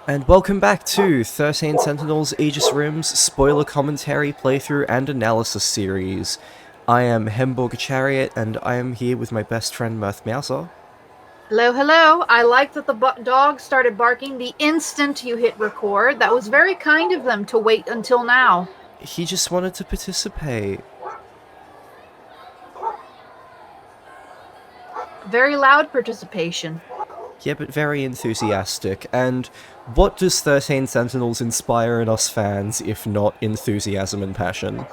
And welcome back to 13 Sentinels Aegis Rim's spoiler commentary, playthrough, and analysis series. I am Hemborg Chariot, and I am here with my best friend Mirth Mouser. Hello, hello. I like that the dog started barking the instant you hit record. That was very kind of them to wait until now. He just wanted to participate. Very loud participation. Yeah, but very enthusiastic. And what does 13 Sentinels inspire in us fans, if not enthusiasm and passion?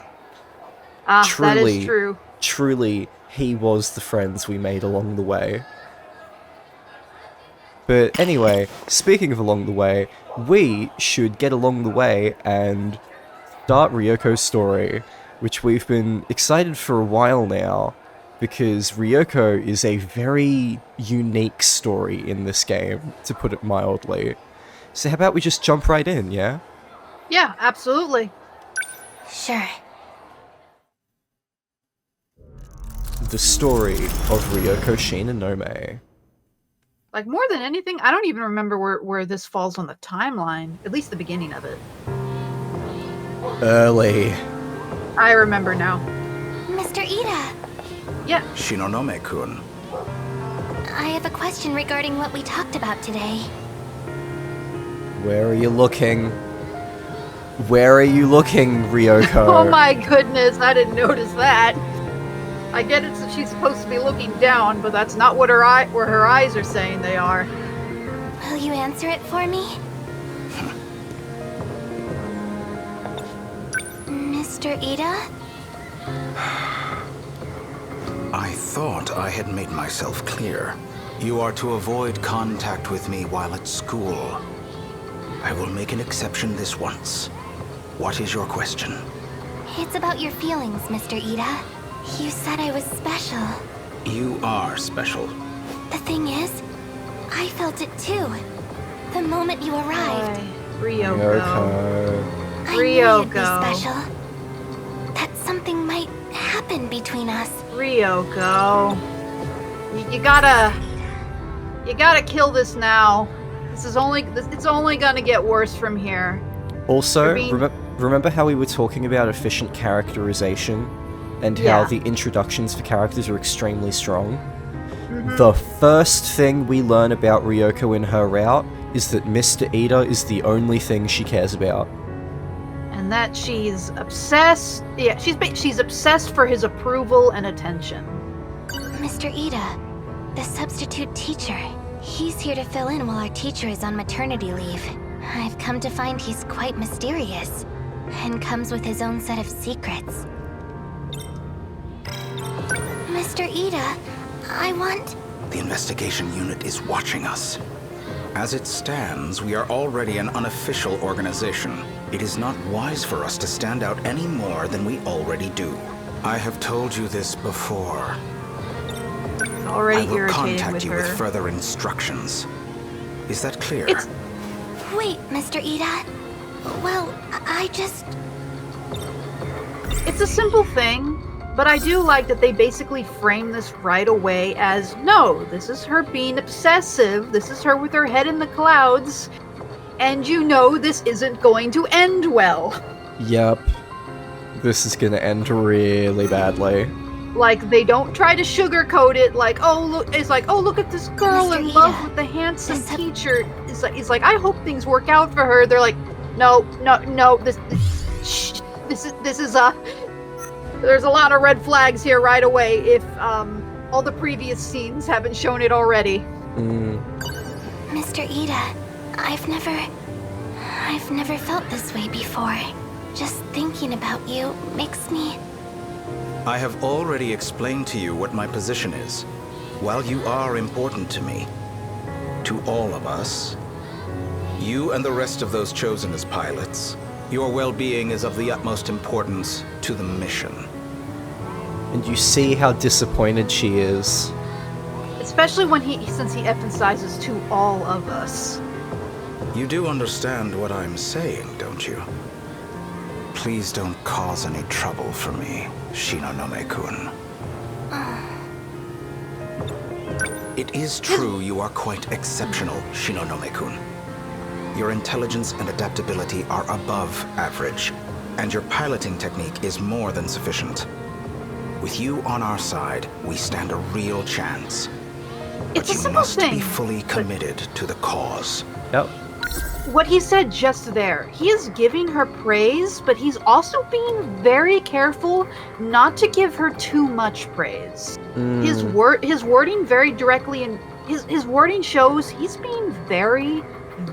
That is true. Truly, he was the friends we made along the way. But anyway, speaking of along the way, we should get along the way and start Ryoko's story, which we've been excited for a while now, because Ryoko is a very unique story in this game, to put it mildly. So how about we just jump right in, yeah? Yeah, absolutely. Sure. The story of Ryoko Shinonome. Like, more than anything, I don't even remember where this falls on the timeline. At least the beginning of it. Early. I remember now. Mr. Ida, Yeah. Shinonome-kun. I have a question regarding what we talked about today. Where are you looking? Where are you looking, Ryoko? Oh my goodness, I didn't notice that. I get it that she's supposed to be looking down, but that's not what where her eyes are saying they are. Will you answer it for me? Mr. Ida? I thought I had made myself clear. You are to avoid contact with me while at school. I will make an exception this once. What is your question? It's about your feelings, Mr. Ida. You said I was special. You are special. The thing is, I felt it too. The moment you arrived. Ryoko. I knew you'd be Ryoko. special. That something might happen between us. Ryoko. You gotta kill this now. It's only gonna get worse from here. Also, You're remember how we were talking about efficient characterization? And how Yeah. the introductions for characters are extremely strong? Mhm. The first thing we learn about Ryoko in her route is that Mr. Ida is the only thing she cares about. And that she's obsessed. Yeah, she's obsessed for his approval and attention. Mr. Ida, the substitute teacher. He's here to fill in while our teacher is on maternity leave. I've come to find he's quite mysterious, and comes with his own set of secrets. Mr. Ida, I want... The investigation unit is watching us. As it stands, we are already an unofficial organization. It is not wise for us to stand out any more than we already do. I have told you this before. Already I will irritated contact with you her. with further instructions. Is that clear? It's Wait, Mr. Ida. Well, I just... It's a simple thing, but I do like that they basically frame this right away as, no, this is her being obsessive, this is her with her head in the clouds, and you know this isn't going to end well. Yep. This is gonna end really badly. Like, they don't try to sugarcoat it, like, oh, look, it's like, oh, look at this girl Mr. in love Ida, with the handsome the sub- teacher. It's like, I hope things work out for her. They're like, no, this is there's a lot of red flags here right away if, all the previous scenes haven't shown it already. Mr. Ida, I've never felt this way before. Just thinking about you makes me... I have already explained to you what my position is. While you are important to me, to all of us, you and the rest of those chosen as pilots, your well-being is of the utmost importance to the mission. And you see how disappointed she is. Especially since he emphasizes to all of us. You do understand what I'm saying, don't you? Please don't cause any trouble for me, Shinonome-kun. It is true you are quite exceptional, Shinonome-kun. your intelligence and adaptability are above average, and your piloting technique is more than sufficient. With you on our side, we stand a real chance. It's But a you simple must thing. be fully committed to the cause. Yep. What he said just there, he is giving her praise, but he's also being very careful not to give her too much praise. His wording very directly, and his wording shows he's being very,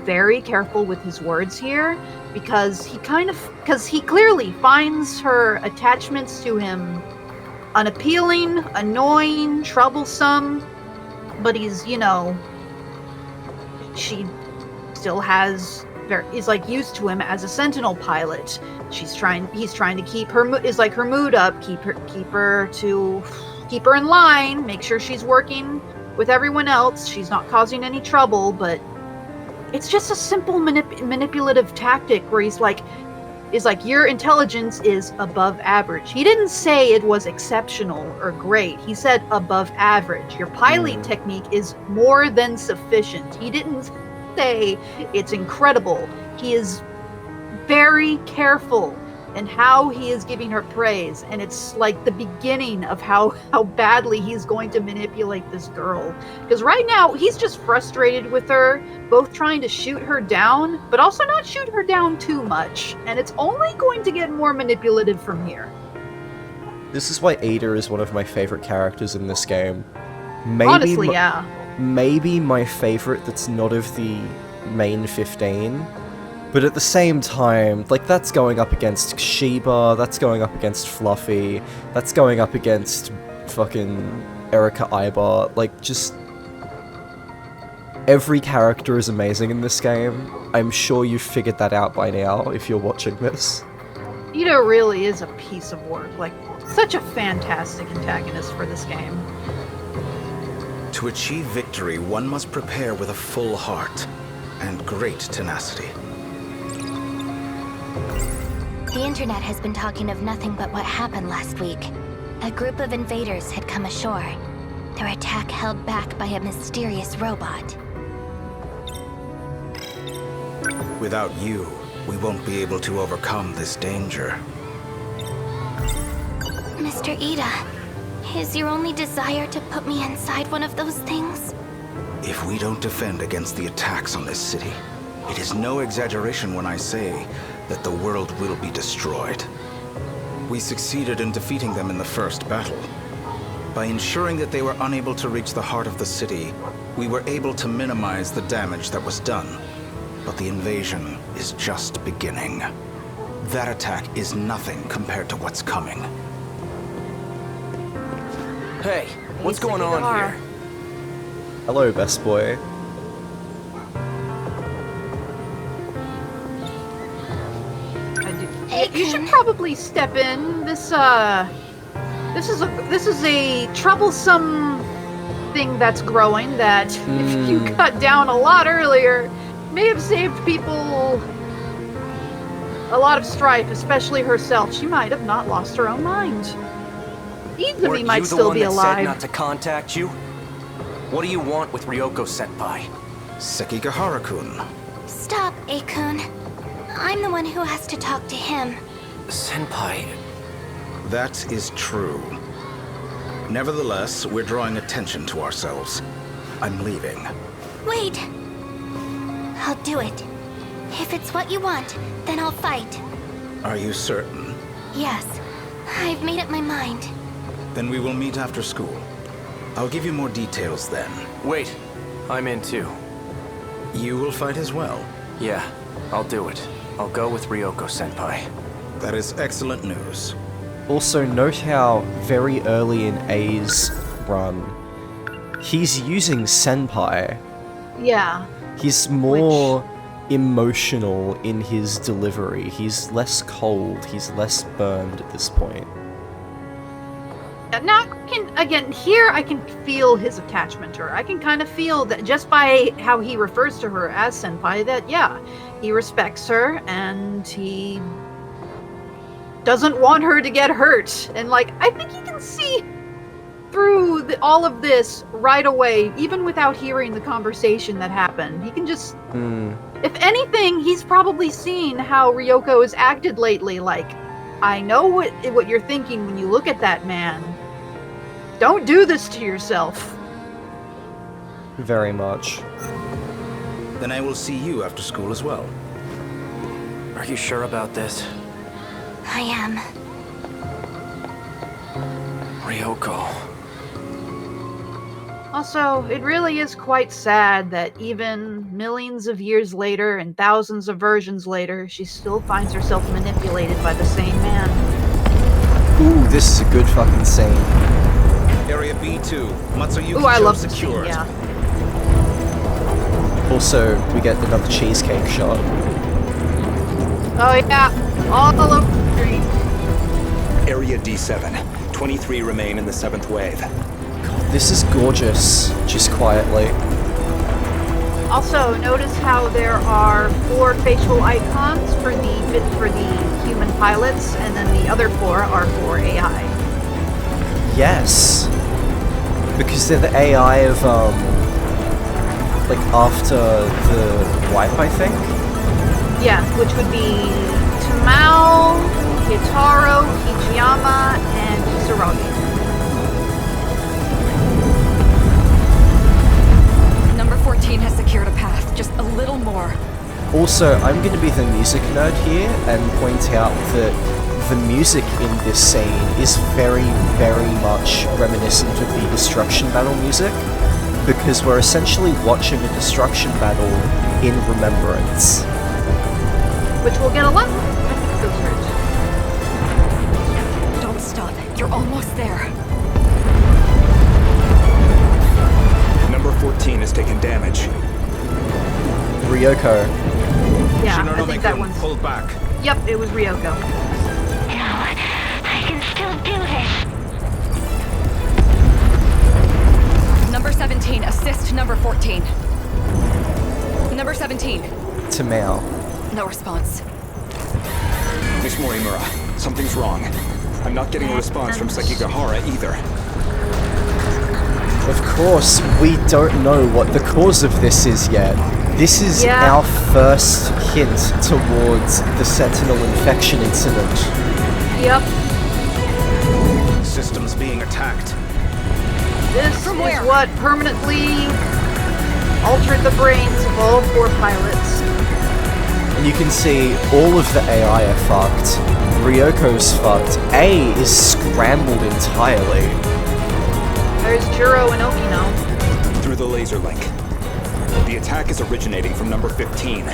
very careful with his words here, because he clearly finds her attachments to him unappealing, annoying, troublesome, but he's, she still is like used to him as a Sentinel pilot. He's trying to keep her mood up, keep her in line, make sure she's working with everyone else, she's not causing any trouble. But it's just a simple manipulative tactic where he's like, your intelligence is above average. He didn't say it was exceptional or great. He said above average. Your piloting technique is more than sufficient. He didn't say it's incredible. He is very careful in how he is giving her praise, and it's like the beginning of how badly he's going to manipulate this girl. Because right now he's just frustrated with her, both trying to shoot her down, but also not shoot her down too much, and it's only going to get more manipulative from here. This is why Ada is one of my favorite characters in this game. Maybe Honestly, yeah. Maybe my favorite that's not of the main 15, but at the same time, like, that's going up against Sheba, that's going up against Fluffy, that's going up against fucking Erika Ibar. Like, just every character is amazing in this game. I'm sure you've figured that out by now if you're watching this. Ida really is a piece of work. Like, such a fantastic antagonist for this game. To achieve victory, one must prepare with a full heart and great tenacity. The internet has been talking of nothing but what happened last week. A group of invaders had come ashore. Their attack held back by a mysterious robot. Without you, we won't be able to overcome this danger. Mr. Ida, is your only desire to put me inside one of those things? If we don't defend against the attacks on this city, it is no exaggeration when I say that the world will be destroyed. We succeeded in defeating them in the first battle. By ensuring that they were unable to reach the heart of the city, we were able to minimize the damage that was done. But the invasion is just beginning. That attack is nothing compared to what's coming. Hey, what's going on here? Hello, best boy. You should probably step in. This is a troublesome thing that's growing that if you cut down a lot earlier, may have saved people a lot of strife, especially herself. She might have not lost her own mind. Izumi might still be Were you the one that said alive. not to contact you? What do you want with Ryoko-senpai? Sekigahara-kun. Stop, Akun. I'm the one who has to talk to him. Senpai... That is true. Nevertheless, we're drawing attention to ourselves. I'm leaving. Wait! I'll do it. If it's what you want, then I'll fight. Are you certain? Yes, I've made up my mind. Then we will meet after school. I'll give you more details then. Wait, I'm in too. You will fight as well. Yeah, I'll do it. I'll go with Ryoko-senpai. That is excellent news. Also, note how very early in A's run, he's using senpai. Yeah. He's more emotional in his delivery. He's less cold. He's less burned at this point. Now, here I can feel his attachment to her. I can kind of feel that just by how he refers to her as senpai, that, yeah, he respects her and he doesn't want her to get hurt. And, like, I think he can see through all of this right away, even without hearing the conversation that happened. He can just... If anything, anything, he's probably seen how Ryoko has acted lately. Like, I know what you're thinking when you look at that man. Don't do this to yourself. Very much. Then I will see you after school as well. Are you sure about this? I am. Ryoko. Also, it really is quite sad that even millions of years later and thousands of versions later, she still finds herself manipulated by the same man. Ooh, this is a good fucking scene. Area B2, Matsuyuki Ooh, I Cho love this scene, secured. yeah. Also, we get another cheesecake shot. Oh yeah, all over the street. Area D7. 23 remain in the 7th wave. This is gorgeous, just quietly. Also, notice how there are 4 facial icons for the human pilots, and then the other 4 are for AI. Yes. Because they're the AI of, like, after the wipe, I think? Yeah, which would be Tamao, Hitaro, Hijiyama, and Kisaragi. Number 14 has secured a path. Just a little more. Also, I'm going to be the music nerd here and point out that the music in this scene is very, very much reminiscent of the Destruction Battle music, because we're essentially watching a Destruction Battle in remembrance. Which we'll get a lot more of those words. Don't stop. You're almost there. Number 14 has taken damage. Ryoko. Yeah, I Shinonome think that Kun, one's... pull back. Yep, it was Ryoko. No, I can still do this. Number 17, assist number 14. Number 17, Tamao. no response. Miss Morimura, something's wrong. I'm not getting a response from Sekigahara either. Of course, we don't know what the cause of this is yet. This is Yeah. our first hint towards the Sentinel infection incident. Yep, Systems being attacked. this From is where? what permanently altered the brains of all 4 pilots. And you can see all of the AI are fucked. Ryoko's fucked. A is scrambled entirely. There's Juro and Okino. Through the laser link. The attack is originating from number 15.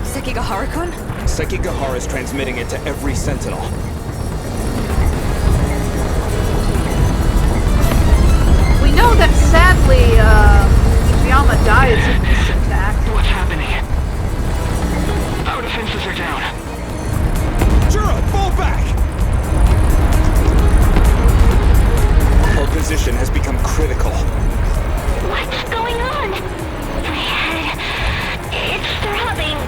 Sekigahara-kun? Sekigahara is transmitting it to every Sentinel. We know that sadly, Hijiyama dies in this attack. What's happening? Our defenses are down. Juro, fall back! Our position has become critical. What's going on? My head. It's throbbing.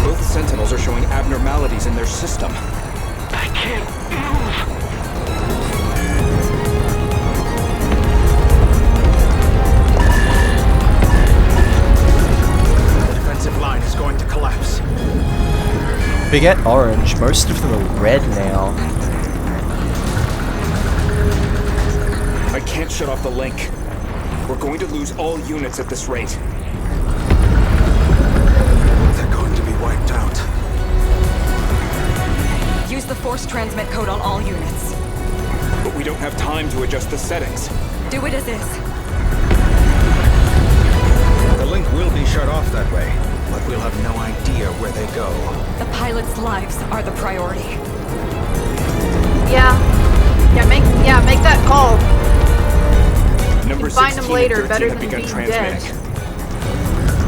Both Sentinels are showing abnormalities in their system. I can't move. The defensive line is going to collapse. Forget orange, most of them are red now. I can't shut off the link. We're going to lose all units at this rate. They're going to be wiped out. Use the force transmit code on all units. But we don't have time to adjust the settings. Do it as is. The link will be shut off that way, but we'll have no idea where they go. The pilots' lives are the priority. Yeah. Make that call. Number Find them 16 later, and 13 better have than begun being transmitting.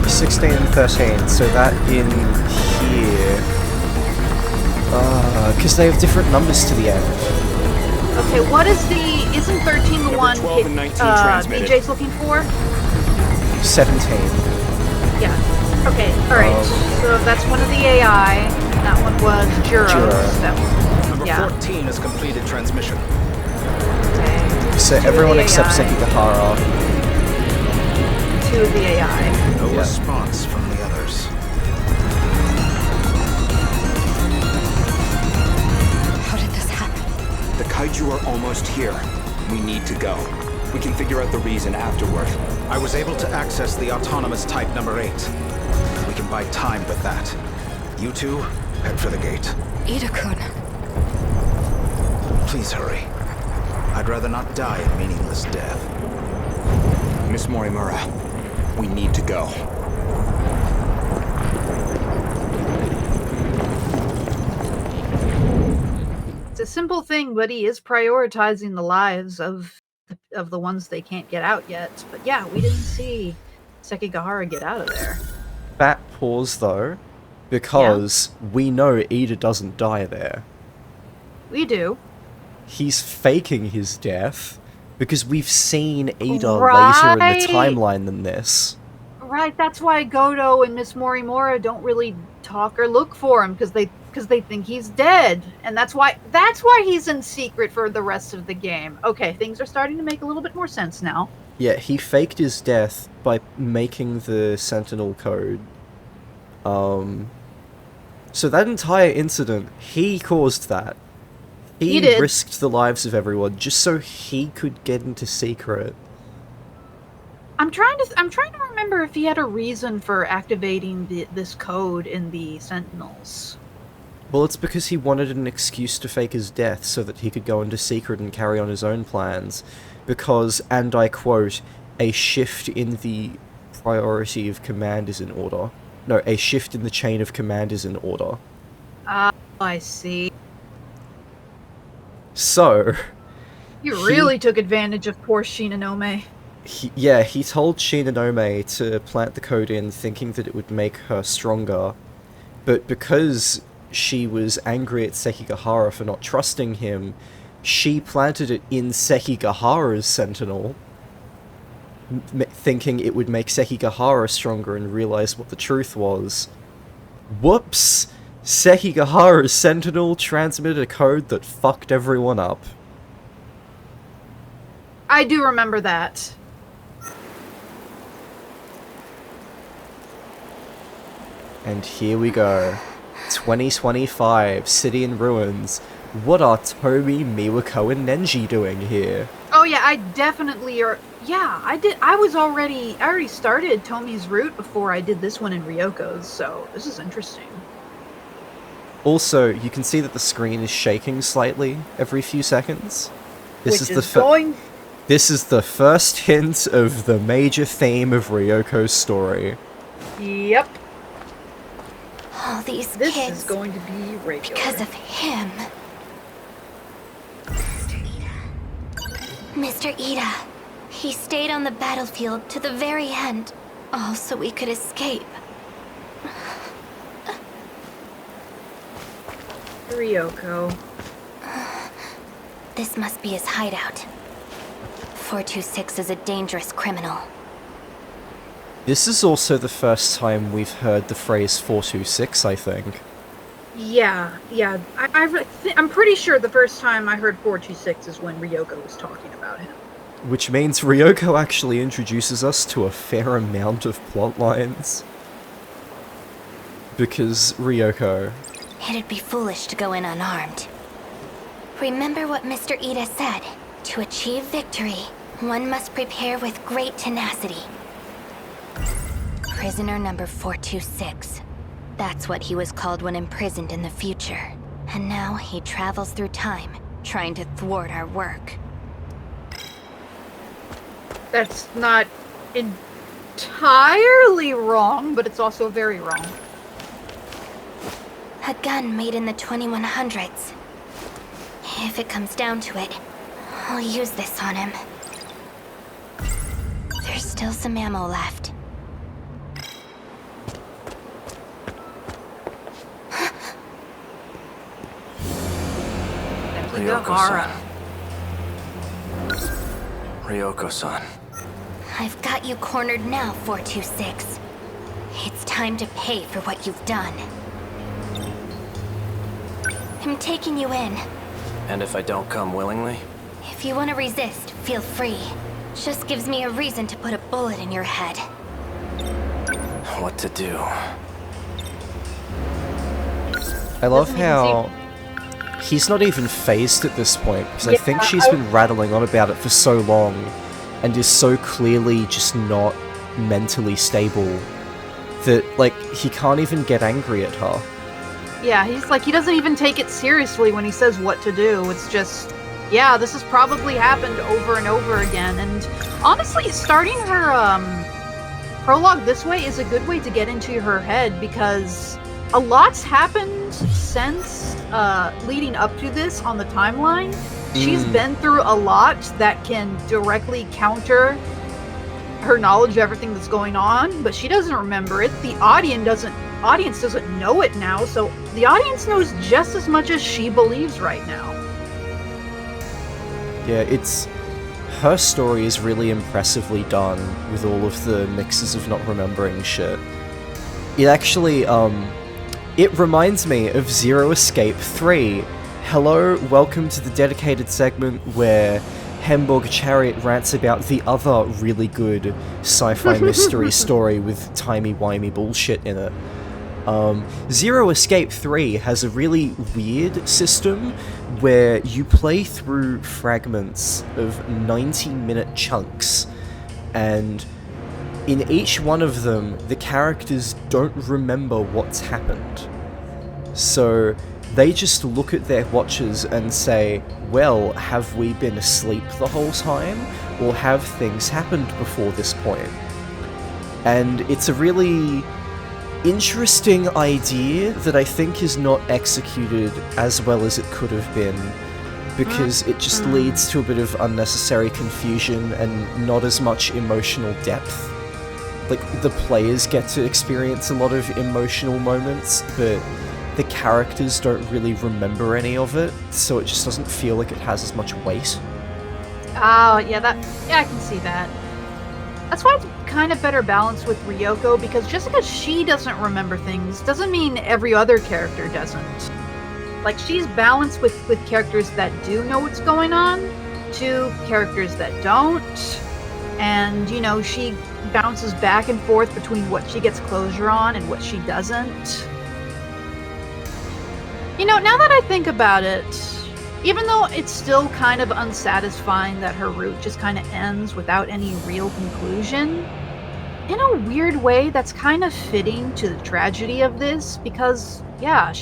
dead. 16 and 13, so that in here. Because they have different numbers to the end. Okay, what is isn't 13 the Number one 12 and 19 transmitted. BJ's looking for? 17. Yeah. Okay, alright. So that's one of the AI. And that one was Juro. Juro. Number Yeah. 14 has completed transmission. Okay. So Two of everyone the except AI. Sekigahara. 2 of the AI. No Yeah. response. almost here. We need to go. We can figure out the reason afterward. I was able to access the autonomous type number 8. We can buy time with that. You two, head for the gate. Ida-kun. Please hurry. I'd rather not die a meaningless death. Miss Morimura, we need to go. It's a simple thing, but he is prioritizing the lives of the ones they can't get out yet. But yeah, we didn't see Sekigahara get out of there. Fat pause though, because we know Ida doesn't die there. We do. He's faking his death because we've seen Ida later in Right. the timeline than this. Right, that's why Godo and Miss Morimura don't really talk or look for him, because they think he's dead. And that's why he's in secret for the rest of the game. Okay, things are starting to make a little bit more sense now. Yeah, he faked his death by making the Sentinel code. So that entire incident, he caused that. He did. risked the lives of everyone just so he could get into secret. I'm trying to remember if he had a reason for activating this code in the Sentinels. Well, it's because he wanted an excuse to fake his death so that he could go into secret and carry on his own plans. Because, and I quote, a shift in the priority of command is in order. No, a shift in the chain of command is in order. I see. So, You really took advantage of poor Shinonome. he told Shinonome to plant the code in thinking that it would make her stronger. But because she was angry at Sekigahara for not trusting him, she planted it in Sekigahara's Sentinel, thinking it would make Sekigahara stronger and realize what the truth was. Whoops! Sekigahara's Sentinel transmitted a code that fucked everyone up. I do remember that. And here we go. 2025, City in Ruins. What are Tomi, Miwako, and Nenji doing here? Oh yeah, I definitely are. Yeah, I did. I already started Tomi's route before I did this one in Ryoko's, so this is interesting. Also, you can see that the screen is shaking slightly every few seconds. This Which is is going. This is the first hint of the major theme of Ryoko's story. Yep. All these This kids is going to be regular. because of him. Mr. Ida. He stayed on the battlefield to the very end, all so we could escape. Ryoko. This must be his hideout. 426 is a dangerous criminal. This is also the first time we've heard the phrase 426, I think. Yeah. I'm pretty sure the first time I heard 426 is when Ryoko was talking about him. Which means Ryoko actually introduces us to a fair amount of plot lines. Because Ryoko... It'd be foolish to go in unarmed. Remember what Mr. Ida said. To achieve victory, one must prepare with great tenacity. Prisoner number 426. That's what he was called when imprisoned in the future. And now he travels through time, trying to thwart our work. That's not entirely wrong, but it's also very wrong. A gun made in the 2100s. If it comes down to it, I'll use this on him. There's still some ammo left. Sekigahara. Ryoko-san. I've got you cornered now, 426. It's time to pay for what you've done. I'm taking you in. And if I don't come willingly? If you want to resist, feel free. Just gives me a reason to put a bullet in your head. What to do? I love Doesn't even how he's not even phased at this point, because I think Yeah, she's been rattling on about it for so long, and is so clearly just not mentally stable, that, like, he can't even get angry at her. Yeah, he's like, he doesn't even take it seriously when he says what to do. It's just, yeah, this has probably happened over and over again. And honestly, starting her prologue this way is a good way to get into her head, because a lot's happened since leading up to this on the timeline. She's been through a lot that can directly counter her knowledge of everything that's going on, but she doesn't remember it. The audience doesn't know it now, so the audience knows just as much as she believes right now. Yeah, it's... her story is really impressively done, with all of the mixes of not remembering shit. It actually, it reminds me of Zero Escape 3. Hello, welcome to the dedicated segment where Hamburg Chariot rants about the other really good sci-fi mystery story with timey-wimey bullshit in it. Zero Escape 3 has a really weird system where you play through fragments of 90-minute chunks, and in each one of them, the characters don't remember what's happened. So they just look at their watches and say, well, have we been asleep the whole time? Or have things happened before this point? And it's a really interesting idea that I think is not executed as well as it could have been, because it just leads to a bit of unnecessary confusion and not as much emotional depth. Like, the players get to experience a lot of emotional moments, but the characters don't really remember any of it, so it just doesn't feel like it has as much weight. Oh, yeah, I can see that. That's why it's kind of better balanced with Ryoko, because just because she doesn't remember things doesn't mean every other character doesn't. Like, she's balanced with characters that do know what's going on to characters that don't, and, you know, she bounces back and forth between what she gets closure on and what she doesn't. You know, now that I think about it, even though it's still kind of unsatisfying that her route just kind of ends without any real conclusion, in a weird way that's kind of fitting to the tragedy of this, because, yeah,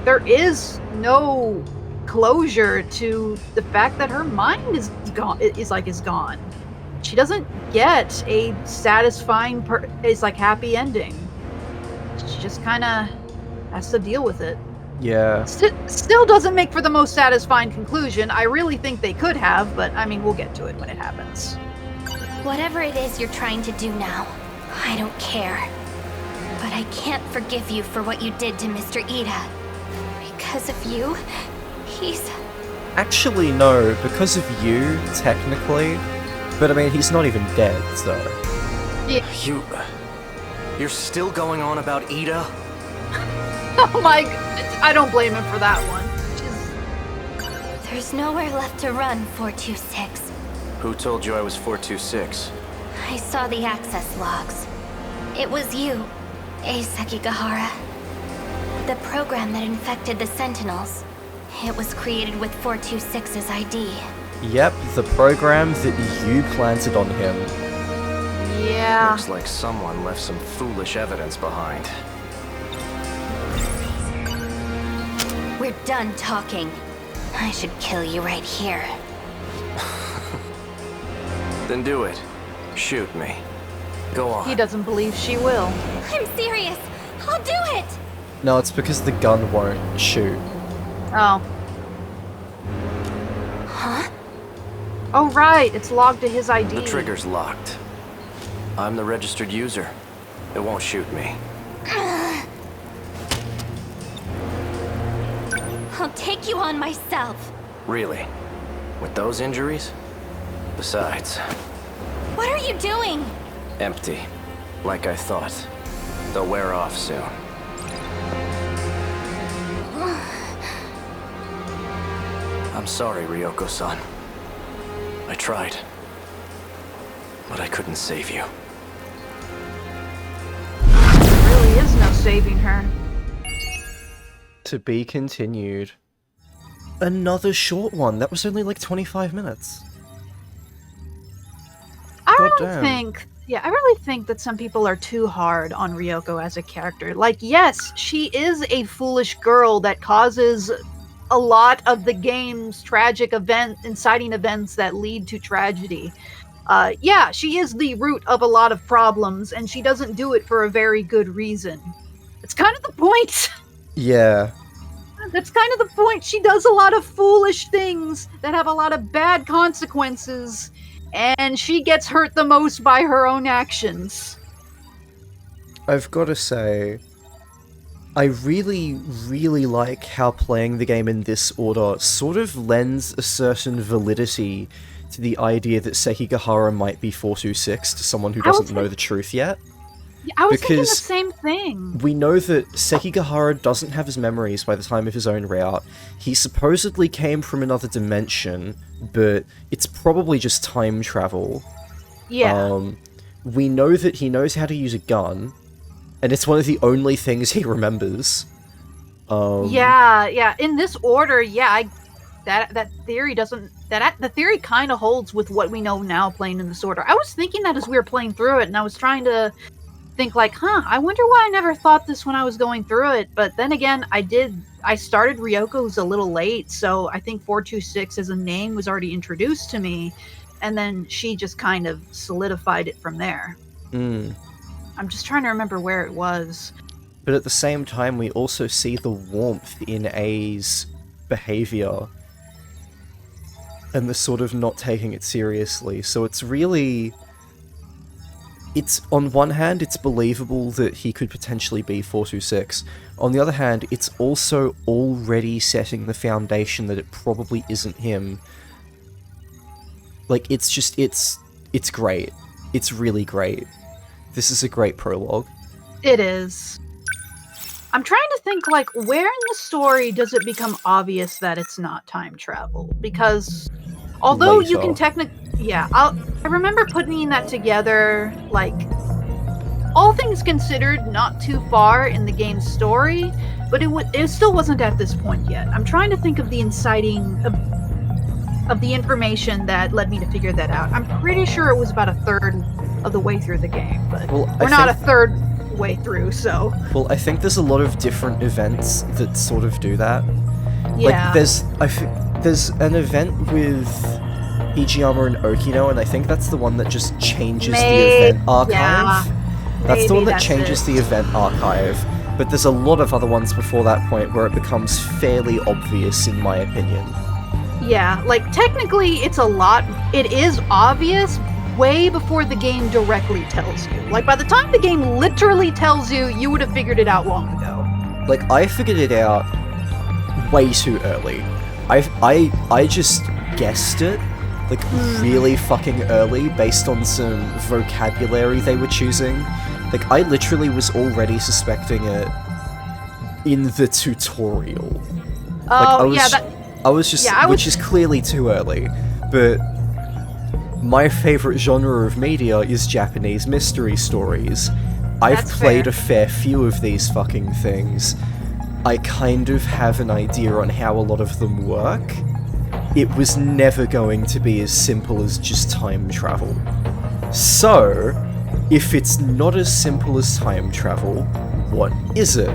there is no closure to the fact that her mind is gone. She doesn't get a satisfying, happy ending. She just kind of has to deal with it. Yeah. Still doesn't make for the most satisfying conclusion. I really think they could have, but I mean, we'll get to it when it happens. Whatever it is you're trying to do now, I don't care. But I can't forgive you for what you did to Mr. Ida. Because of you, he's... Actually, no, because of you, technically. But I mean, he's not even dead, so... Yeah. You're still going on about Ida? Oh my... I don't blame him for that one. There's nowhere left to run, 426. Who told you I was 426? I saw the access logs. It was you, Sekigahara. The program that infected the Sentinels. It was created with 426's ID. Yep, the program that you planted on him. Yeah. Looks like someone left some foolish evidence behind. We're done talking. I should kill you right here. Then do it. Shoot me. Go on. He doesn't believe she will. I'm serious. I'll do it. No, it's because the gun won't shoot. Oh. Huh? Oh, right. It's logged to his ID. The trigger's locked. I'm the registered user. It won't shoot me. I'll take you on myself. Really? With those injuries? Besides, What are you doing? empty. Like I thought. They'll wear off soon. I'm sorry, Ryoko-san. I tried. But I couldn't save you. There really is no saving her. To be continued. another short one. That was only like 25 minutes. I Goddamn. really think that some people are too hard on Ryoko as a character. Like, yes, she is a foolish girl that causes a lot of the game's tragic inciting events that lead to tragedy. Yeah, she is the root of a lot of problems, and she doesn't do it for a very good reason. It's kind of the point. Yeah. That's kind of the point. She does a lot of foolish things that have a lot of bad consequences, and she gets hurt the most by her own actions. I've got to say, I really, really like how playing the game in this order sort of lends a certain validity to the idea that Sekigahara might be 426 to someone who doesn't know the truth yet. Yeah, I was thinking the Because same thing. we know that Sekigahara doesn't have his memories by the time of his own route. He supposedly came from another dimension, but it's probably just time travel. Yeah. We know that he knows how to use a gun, and it's one of the only things he remembers. Yeah. In this order, that theory doesn't. The theory kind of holds with what we know now playing in this order. I was thinking that as we were playing through it, and I was trying to think like, I wonder why I never thought this when I was going through it. But then again, I started Ryoko's a little late, so I think 426 as a name was already introduced to me, and then she just kind of solidified it from there. I'm just trying to remember where it was. But at the same time, we also see the warmth in A's behavior, and the sort of not taking it seriously. So it's really... on one hand, it's believable that he could potentially be 426. On the other hand, it's also already setting the foundation that it probably isn't him. Like, it's great. It's really great. This is a great prologue. It is. I'm trying to think, like, where in the story does it become obvious that it's not time travel? Because although you can technically... Yeah, I remember putting that together, like, all things considered, not too far in the game's story, but it still wasn't at this point yet. I'm trying to think of the inciting of the information that led me to figure that out. I'm pretty sure it was about a third of the way through the game, but we're not a third way through, so... Well, I think there's a lot of different events that sort of do that. Yeah. Like, there's an event with Ijiyama and Okino, and I think that's the one that just changes the event archive. Yeah. That's the one that That's changes it. the event archive. But there's a lot of other ones before that point where it becomes fairly obvious, in my opinion. Yeah, like, technically it's a lot. It is obvious way before the game directly tells you. Like, by the time the game literally tells you, you would have figured it out long ago. Like, I figured it out way too early. I just guessed it, like, really fucking early based on some vocabulary they were choosing. Like, I literally was already suspecting it in the tutorial. Oh, Which is clearly too early, but my favorite genre of media is Japanese mystery stories. I've played a fair few of these fucking things. I kind of have an idea on how a lot of them work. It was never going to be as simple as just time travel. So, if it's not as simple as time travel, what is it?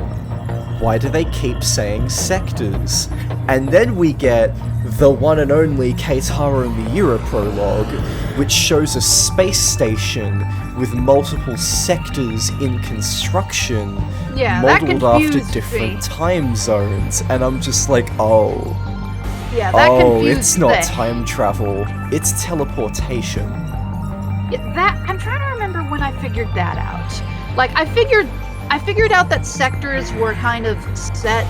Why do they keep saying sectors? And then we get the one and only Keitaro Miura prologue, which shows a space station with multiple sectors in construction, modeled after different time zones, and I'm just like, it's not time travel, it's teleportation. Yeah, I'm trying to remember when I figured that out. Like, I figured out that sectors were kind of set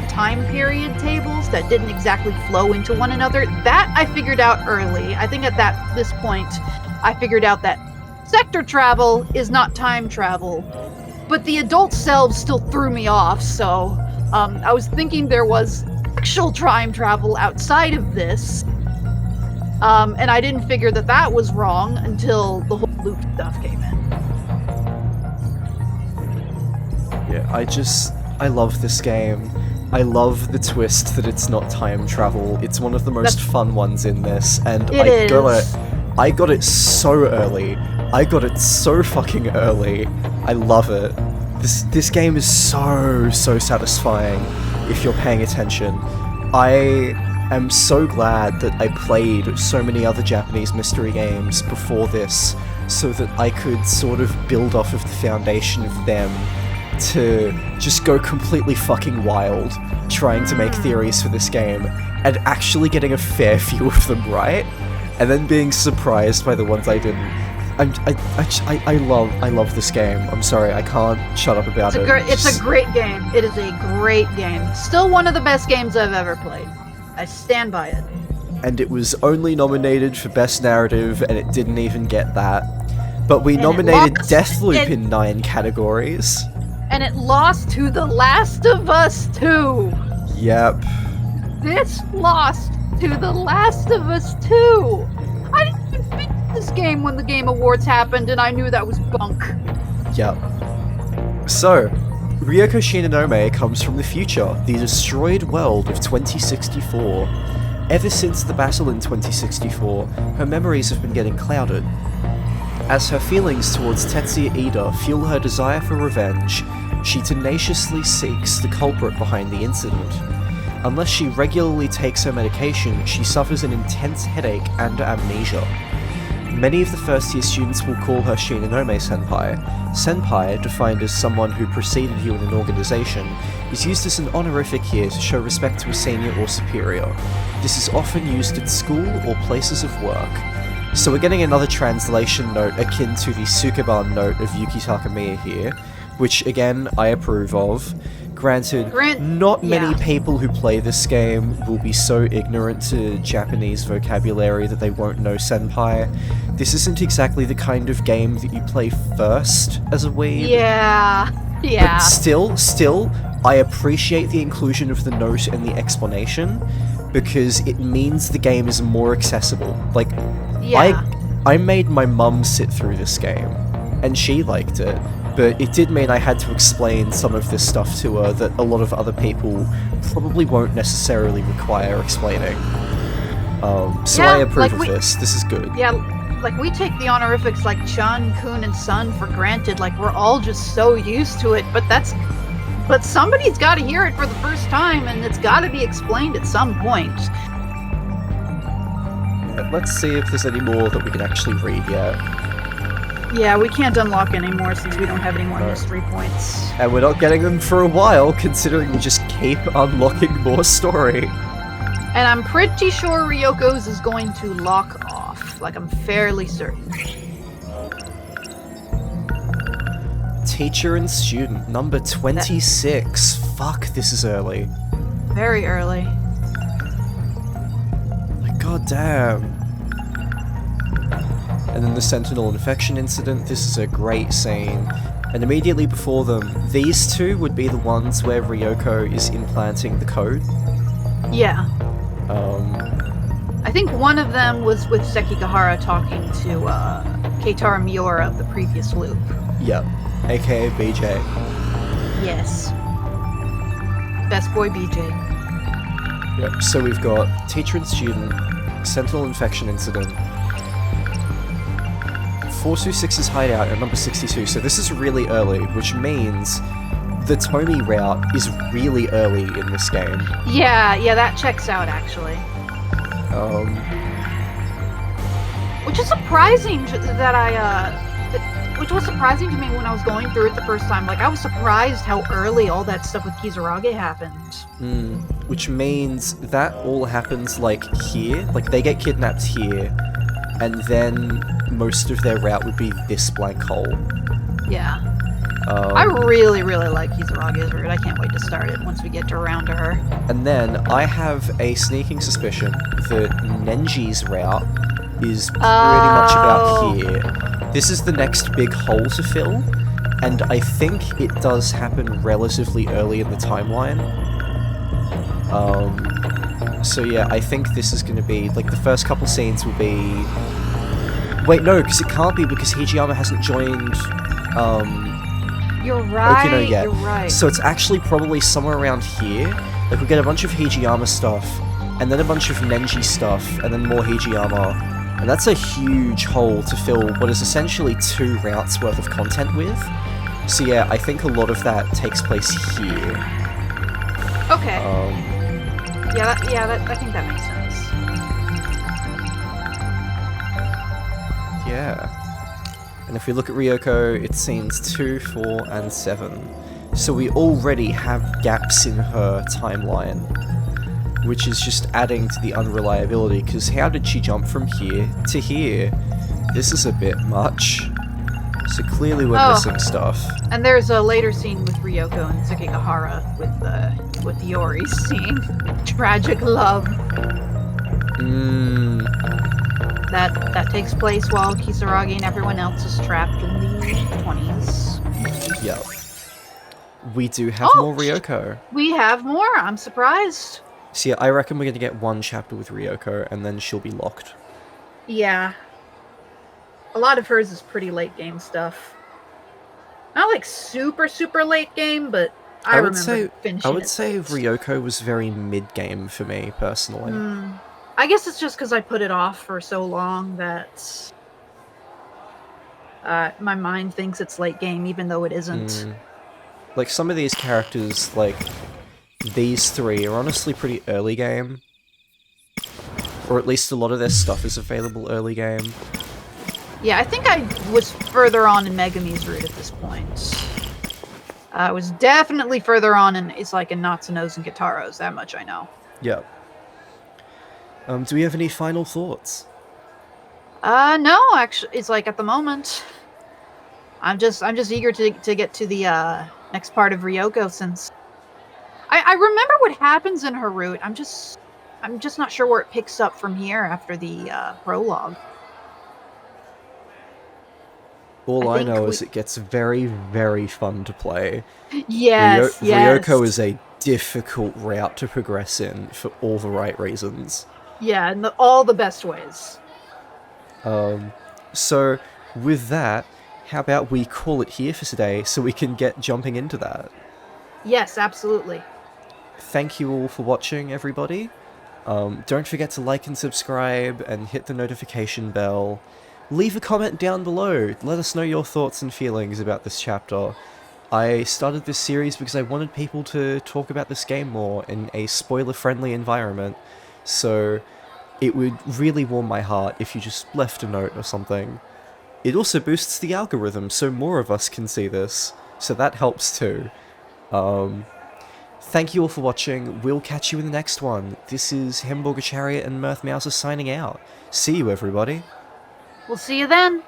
time period tables that didn't exactly flow into one another. That I figured out early. I think at this point, I figured out that sector travel is not time travel. But the adult selves still threw me off, so I was thinking there was actual time travel outside of this. And I didn't figure that was wrong until the whole loop stuff came in. Yeah, I love this game. I love the twist that it's not time travel. It's one of the most fun ones in this, and I got it so early. I got it so fucking early. I love it. This game is so satisfying if you're paying attention. I am so glad that I played so many other Japanese mystery games before this, so that I could sort of build off of the foundation of them to just go completely fucking wild, trying to make theories for this game, and actually getting a fair few of them right, and then being surprised by the ones I didn't. I love this game. I'm sorry, I can't shut up about it. It's a great game. It is a great game. Still one of the best games I've ever played. I stand by it. And it was only nominated for Best Narrative, and it didn't even get that. But we nominated Deathloop in 9 categories. And it lost to The Last of Us 2. Yep. This lost to The Last of Us 2. I didn't even finish this game when the Game Awards happened, and I knew that was bunk. Yep. So, Ryoko Shinonome comes from the future, the destroyed world of 2064. Ever since the battle in 2064, her memories have been getting clouded. As her feelings towards Tetsuya Ida fuel her desire for revenge, she tenaciously seeks the culprit behind the incident. Unless she regularly takes her medication, she suffers an intense headache and amnesia. Many of the first-year students will call her Shinonome Senpai. Senpai, defined as someone who preceded you in an organization, is used as an honorific here to show respect to a senior or superior. This is often used at school or places of work. So we're getting another translation note akin to the Sukeban note of Yuki Takamiya here, which again, I approve of. Granted, not many people who play this game will be so ignorant to Japanese vocabulary that they won't know senpai. This isn't exactly the kind of game that you play first as a weeb. Yeah. But still, I appreciate the inclusion of the note and the explanation, because it means the game is more accessible. Like, I made my mum sit through this game, and she liked it. But it did mean I had to explain some of this stuff to her that a lot of other people probably won't necessarily require explaining. So I approve of this. This is good. Yeah, like we take the honorifics like Chun, Kun, and Sun for granted. Like we're all just so used to it. But somebody's got to hear it for the first time, and it's got to be explained at some point. Let's see if there's any more that we can actually read yet. Yeah, we can't unlock any more since we don't have any more mystery points. And we're not getting them for a while, considering we just keep unlocking more story. And I'm pretty sure Ryoko's is going to lock off. Like, I'm fairly certain. Teacher and student, number 26. Fuck, this is early. Very early. Like, goddamn. And then the Sentinel infection incident, this is a great scene. And immediately before them, these two would be the ones where Ryoko is implanting the code. Yeah. I think one of them was with Sekigahara talking to Keitaro Miura of the previous loop. Yep, aka BJ. Yes. Best boy BJ. Yep, so we've got teacher and student, Sentinel infection incident, 426's hideout at number 62, so this is really early, which means the Tomy route is really early in this game. Yeah, that checks out, actually. Which is surprising which was surprising to me when I was going through it the first time. Like, I was surprised how early all that stuff with Kizurage happened. Which means that all happens, like, here. Like, they get kidnapped here, and then most of their route would be this blank hole. Yeah. I really, really like Kizurage's route. I can't wait to start it once we get around to her. And then I have a sneaking suspicion that Nenji's route is pretty much about here. This is the next big hole to fill, and I think it does happen relatively early in the timeline. So yeah, I think this is going to be, like, the first couple scenes will be... Wait, no, because it can't be, because Hijiyama hasn't joined, You're right. Okino, You're right. So it's actually probably somewhere around here. Like, we'll get a bunch of Hijiyama stuff, and then a bunch of Nenji stuff, and then more Hijiyama. And that's a huge hole to fill what is essentially 2 routes worth of content with. So yeah, I think a lot of that takes place here. Okay. I think that makes sense. Yeah. And if we look at Ryoko, it seems 2, 4, and 7. So we already have gaps in her timeline, which is just adding to the unreliability, because how did she jump from here to here? This is a bit much. So clearly we're missing stuff. And there's a later scene with Ryoko and Sekigahara with Yori scene. Tragic love. That takes place while Kisaragi and everyone else is trapped in the 20s. Yep. We do have more Ryoko. We have more. I'm surprised. So yeah, I reckon we're gonna get 1 chapter with Ryoko, and then she'll be locked. Yeah. A lot of hers is pretty late game stuff. Not like super, super late game, but I would remember finishing I would it say late. Ryoko was very mid-game for me, personally. I guess it's just because I put it off for so long that my mind thinks it's late game, even though it isn't. Like, some of these characters, like these 3, are honestly pretty early game. Or at least a lot of their stuff is available early game. Yeah, I think I was further on in Megumi's route at this point. I was definitely further on in Natsuno's and Gitaro's, that much I know. Yep. Do we have any final thoughts? No, actually, it's like at the moment, I'm just eager to get to the next part of Ryoko, since I remember what happens in her route. I'm just not sure where it picks up from here after the prologue. All I know is it gets very, very fun to play. Yes, Ryoko is a difficult route to progress in for all the right reasons. Yeah, in all the best ways. So, with that, how about we call it here for today so we can get jumping into that? Yes, absolutely. Thank you all for watching, everybody. Don't forget to like and subscribe and hit the notification bell. Leave a comment down below. Let us know your thoughts and feelings about this chapter. I started this series because I wanted people to talk about this game more in a spoiler-friendly environment, so it would really warm my heart if you just left a note or something. It also boosts the algorithm so more of us can see this, so that helps too. Thank you all for watching. We'll catch you in the next one. This is Hemborger Chariot and Mirth Mouser signing out. See you, everybody. We'll see you then.